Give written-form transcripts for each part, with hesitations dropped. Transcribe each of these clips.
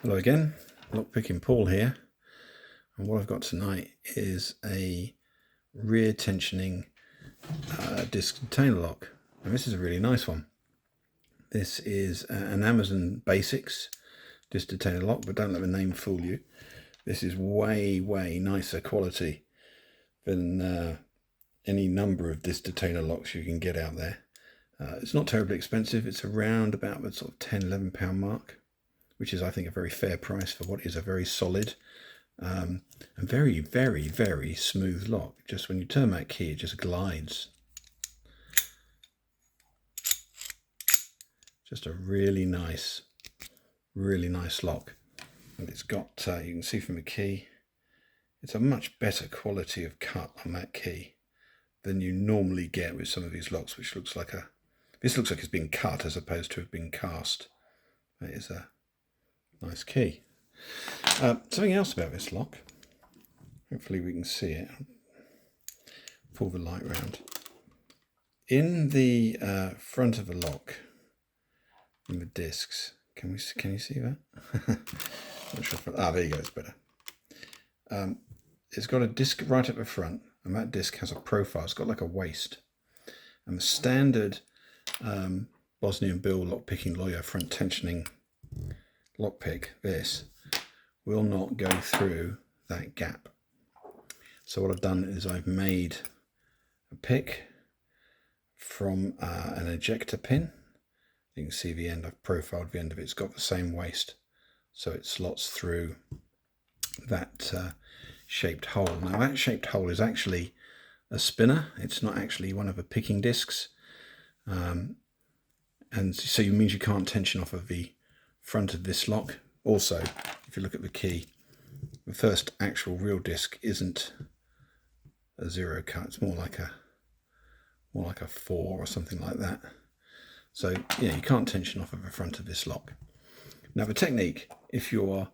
Hello again, Lockpicking Paul here, and what I've got tonight is a rear tensioning disc detainer lock, and this is a really nice one. This is an Amazon Basics disc detainer lock, but don't let the name fool you. This is way nicer quality than any number of disc detainer locks you can get out there. It's not terribly expensive. It's around about the sort of £10–11 mark, which is, I think, a very fair price for what is a very solid and very smooth lock. Just when you turn that key, it just glides. Just a really nice lock. And it's got, you can see from the key, it's a much better quality of cut on that key than you normally get with some of these locks, which looks like this looks like it's been cut as opposed to have been cast. That is a nice key. Something else about this lock, hopefully we can see it. Pull the light round. In the front of the lock, in the discs, can you see that? Not sure if there you go, it's better. It's got a disc right at the front, and that disc has a profile. It's got like a waist, and the standard Bosnian Bill lockpicking lawyer front tensioning lockpick, this will not go through that gap. So what I've done is I've made a pick from an ejector pin. You can see the end, I've profiled the end of it. It's got the same waist, so it slots through that shaped hole. Now that shaped hole is actually a spinner. It's not actually one of the picking discs, and so it means you can't tension off of the front of this lock. Also, if you look at the key, the first actual real disc isn't a zero cut. It's more like a 4 or something like that. So yeah, you can't tension off of the front of this lock. Now the technique, if you're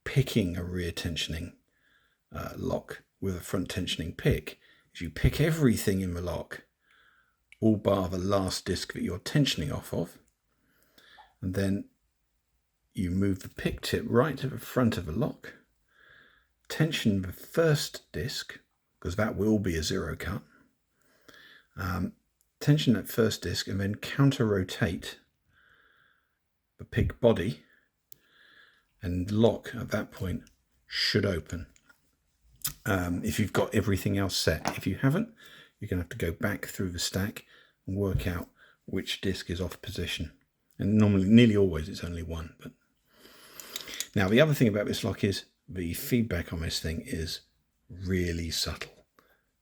picking a rear tensioning lock with a front tensioning pick, is you pick everything in the lock, all bar the last disc that you're tensioning off of, and then you move the pick tip right to the front of the lock, tension the first disc, because that will be a zero cut, tension that first disc, and then counter rotate the pick body, and lock at that point should open. If you've got everything else set. If you haven't, you're going to have to go back through the stack and work out which disc is off position. And normally, nearly always, it's only one. But now the other thing about this lock is the feedback on this thing is really subtle.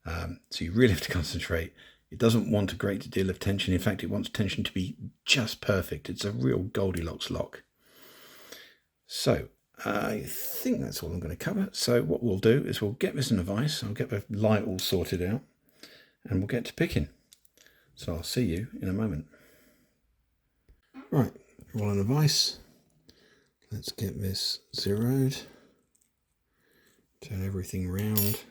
So you really have to concentrate. It doesn't want a great deal of tension. In fact, it wants tension to be just perfect. It's a real Goldilocks lock. So I think that's all I'm going to cover. So what we'll do is we'll get this in a vise. I'll get the light all sorted out, and we'll get to picking. So I'll see you in a moment. Right, all in a vise. Let's get this zeroed. Turn everything round.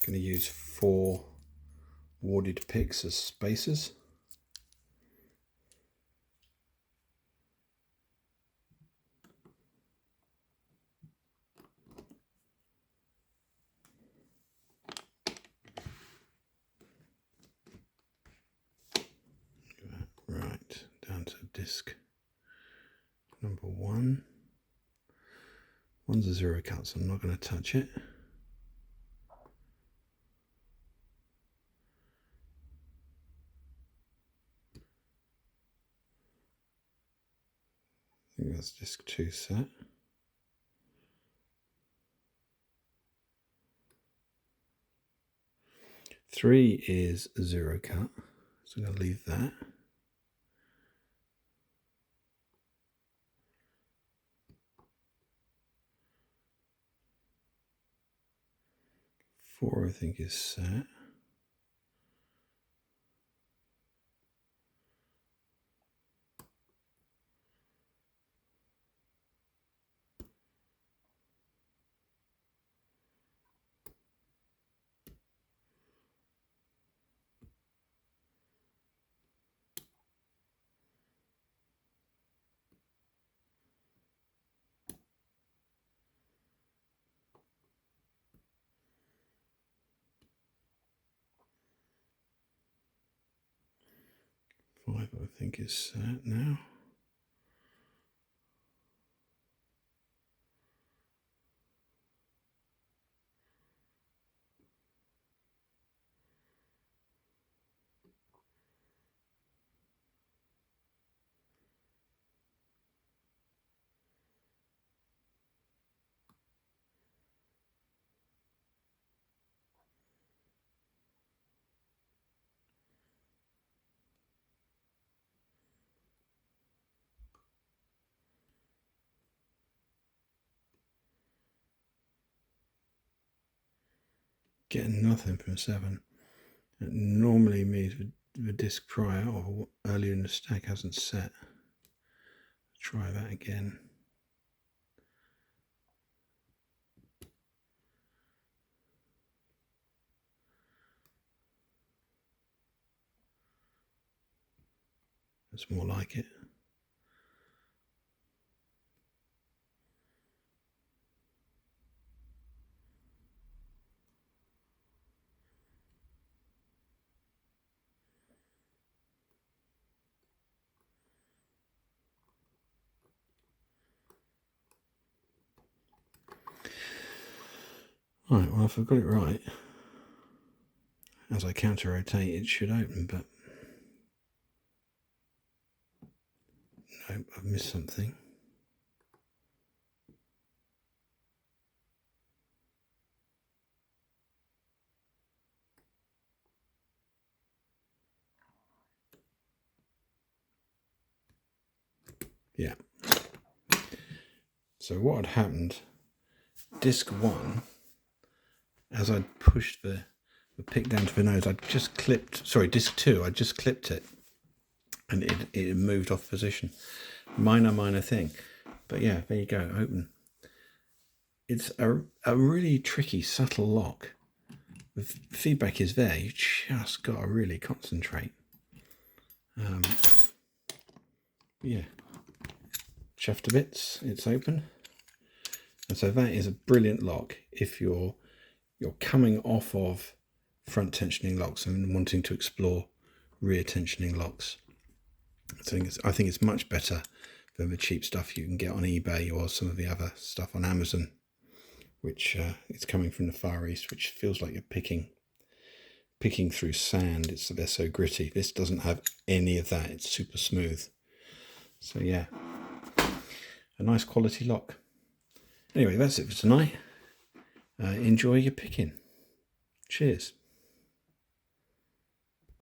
Going to use 4 warded picks as spacers. Right, down to disc number 1. One's a zero cut, so I'm not going to touch it. I think that's disc 2 set. Three is a zero cut, so I'm going to leave that. Four, I think, is set. 5, I think is set now. Getting nothing from 7. It normally means the disc prior or earlier in the stack hasn't set. Try that again. That's more like it. Right, well, if I've got it right, as I counter rotate, it should open, but no, I've missed something. Yeah. So what had happened, disc 1, as I pushed the pick down to the nose, I just clipped, sorry, disc 2, I just clipped it and it moved off position. Minor thing. But yeah, there you go, open. It's a really tricky, subtle lock. The feedback is there, you just got to really concentrate. Yeah, chuffed to bits, it's open. And so that is a brilliant lock if you're coming off of front tensioning locks and wanting to explore rear tensioning locks. I think it's much better than the cheap stuff you can get on eBay or some of the other stuff on Amazon, which it's coming from the Far East, which feels like you're picking through sand. They're so gritty. This doesn't have any of that. It's super smooth. So yeah, a nice quality lock. Anyway, that's it for tonight. Enjoy your picking. Cheers.